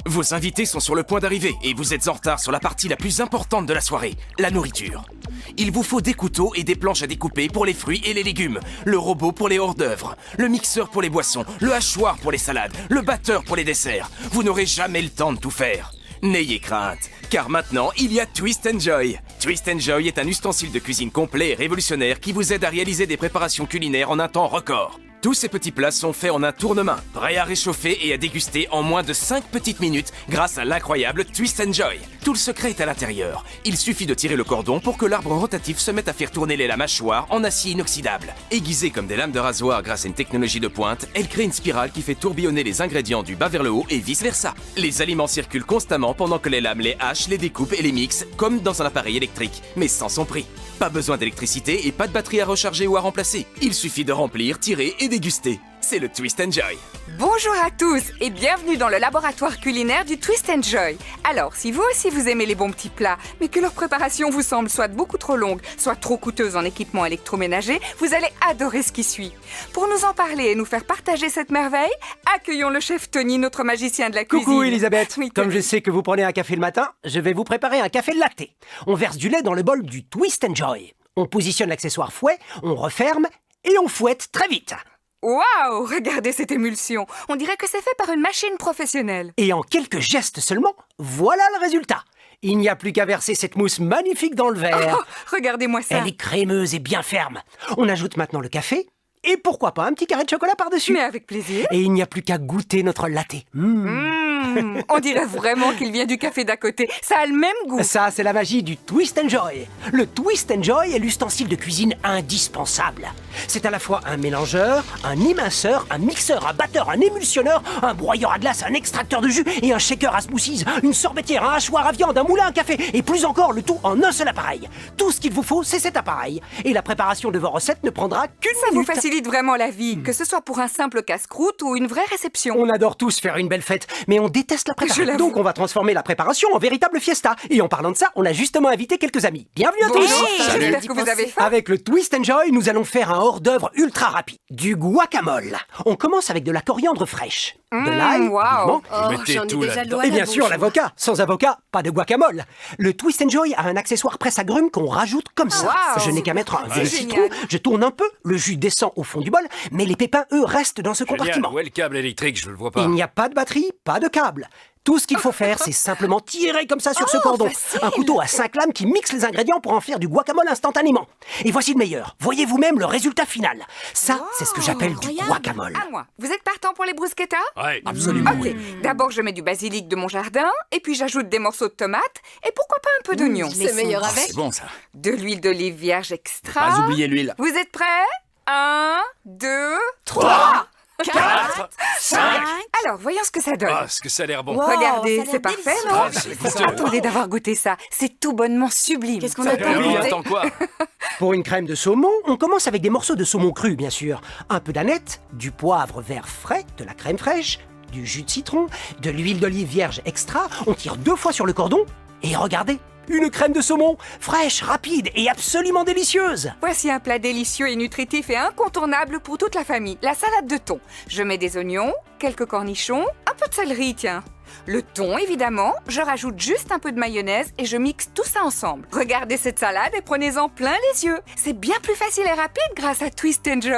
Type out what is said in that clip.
Vos invités sont sur le point d'arriver et vous êtes en retard sur la partie la plus importante de la soirée, la nourriture. Il vous faut des couteaux et des planches à découper pour les fruits et les légumes, le robot pour les hors-d'œuvre, le mixeur pour les boissons, le hachoir pour les salades, le batteur pour les desserts. Vous n'aurez jamais le temps de tout faire. N'ayez crainte, car maintenant, il y a Twist & Joy. Twist & Joy est un ustensile de cuisine complet et révolutionnaire qui vous aide à réaliser des préparations culinaires en un temps record. Tous ces petits plats sont faits en un tournement, prêts à réchauffer et à déguster en moins de 5 petites minutes grâce à l'incroyable Twist & Joy. Tout le secret est à l'intérieur. Il suffit de tirer le cordon pour que l'arbre rotatif se mette à faire tourner les lames mâchoires en acier inoxydable. Aiguisées comme des lames de rasoir grâce à une technologie de pointe, elle crée une spirale qui fait tourbillonner les ingrédients du bas vers le haut et vice-versa. Les aliments circulent constamment pendant que les lames les hachent, les découpent et les mixent, comme dans un appareil électrique, mais sans son prix. Pas besoin d'électricité et pas de batterie à recharger ou à remplacer. Il suffit de remplir, tirer et déguster. C'est le Twist & Joy. Bonjour à tous et bienvenue dans le laboratoire culinaire du Twist & Joy. Alors, si vous aussi vous aimez les bons petits plats, mais que leur préparation vous semble soit beaucoup trop longue, soit trop coûteuse en équipement électroménager, vous allez adorer ce qui suit. Pour nous en parler et nous faire partager cette merveille, accueillons le chef Tony, notre magicien de la cuisine. Coucou Elisabeth, Oui, comme Tony. je sais que vous prenez un café le matin, je vais vous préparer un café latte. On verse du lait dans le bol du Twist & Joy. On positionne l'accessoire fouet, on referme et on fouette très vite. Waouh, regardez cette émulsion. On dirait que c'est fait par une machine professionnelle. Et en quelques gestes seulement, voilà le résultat. Il n'y a plus qu'à verser cette mousse magnifique dans le verre. Oh, regardez-moi ça. Elle est crémeuse et bien ferme. On ajoute maintenant le café et pourquoi pas un petit carré de chocolat par-dessus. Mais avec plaisir. Et il n'y a plus qu'à goûter notre latte. On dirait vraiment qu'il vient du café d'à côté. Ça a le même goût. Ça, c'est la magie du Twist & Joy. Le Twist & Joy est l'ustensile de cuisine indispensable. C'est à la fois un mélangeur, un éminceur, un mixeur, un batteur, un émulsionneur, un broyeur à glace, un extracteur de jus et un shaker à smoothies, une sorbetière, un hachoir à viande, un moulin à café et plus encore, le tout en un seul appareil. Tout ce qu'il vous faut, c'est cet appareil. Et la préparation de vos recettes ne prendra qu'une Ça vous minute. facilite vraiment la vie, que ce soit pour un simple casse-croûte ou une vraie réception. On adore tous faire une belle fête, mais on déteste la Je préparation. l'avoue. Donc on va transformer la préparation en véritable fiesta. Et en parlant de ça, on a justement invité quelques amis. Bienvenue à tous. Bonjour, Salut. j'espère que vous avez faim. Avec le Twist & Joy, nous allons faire un hors-d'œuvre ultra rapide. Du guacamole. On commence avec de la coriandre fraîche. De l'ail, waouh. vivement. Oh, Mettez j'en ai tout déjà là-dedans. l'eau à Et la bien sûr, bouche. l'avocat. Sans avocat, pas de guacamole. Le Twist & Joy a un accessoire presse agrumes qu'on rajoute comme ça. Wow. Je n'ai qu'à mettre un C'est de génial. citron, je tourne un peu, le jus descend au fond du bol, mais les pépins, eux, restent dans ce compartiment. Où est le câble électrique? Je le vois pas. Il n'y a pas de batterie, pas de câble. Tout ce qu'il faut faire, c'est simplement tirer comme ça sur ce cordon. facile. Un couteau à 5 lames qui mixe les ingrédients pour en faire du guacamole instantanément. Et voici le meilleur. Voyez vous-même le résultat final. Ça, c'est ce que j'appelle du incroyable. guacamole. À moi. Vous êtes partant pour les bruschettas? Ouais. Absolument. Ok. D'abord, je mets du basilic de mon jardin, et puis j'ajoute des morceaux de tomates, et pourquoi pas un peu d'oignon. C'est meilleur Ah, avec. c'est bon ça. De l'huile d'olive vierge extra. Pas oublier l'huile. Vous êtes prêts? 1, 2, 3, 4, 5. Alors, voyons ce que ça donne. Ah, ce que ça a l'air bon. Wow. Regardez, ça a l'air c'est parfait, délicieux. non? Ah, c'est goûteux. Attendez d'avoir goûté ça. C'est tout bonnement sublime. Qu'est-ce qu'on Ça attend a l'air bon, goûter attends quoi? Pour une crème de saumon, on commence avec des morceaux de saumon cru, bien sûr. Un peu d'aneth, du poivre vert frais, de la crème fraîche, du jus de citron, de l'huile d'olive vierge extra. On tire 2 fois sur le cordon et regardez, une crème de saumon fraîche, rapide et absolument délicieuse. Voici un plat délicieux et nutritif et incontournable pour toute la famille. La salade de thon. Je mets des oignons, quelques cornichons, un peu de céleri, tiens. Le thon, évidemment. Je rajoute juste un peu de mayonnaise et je mixe tout ça ensemble. Regardez cette salade et prenez-en plein les yeux. C'est bien plus facile et rapide grâce à Twist & Joy.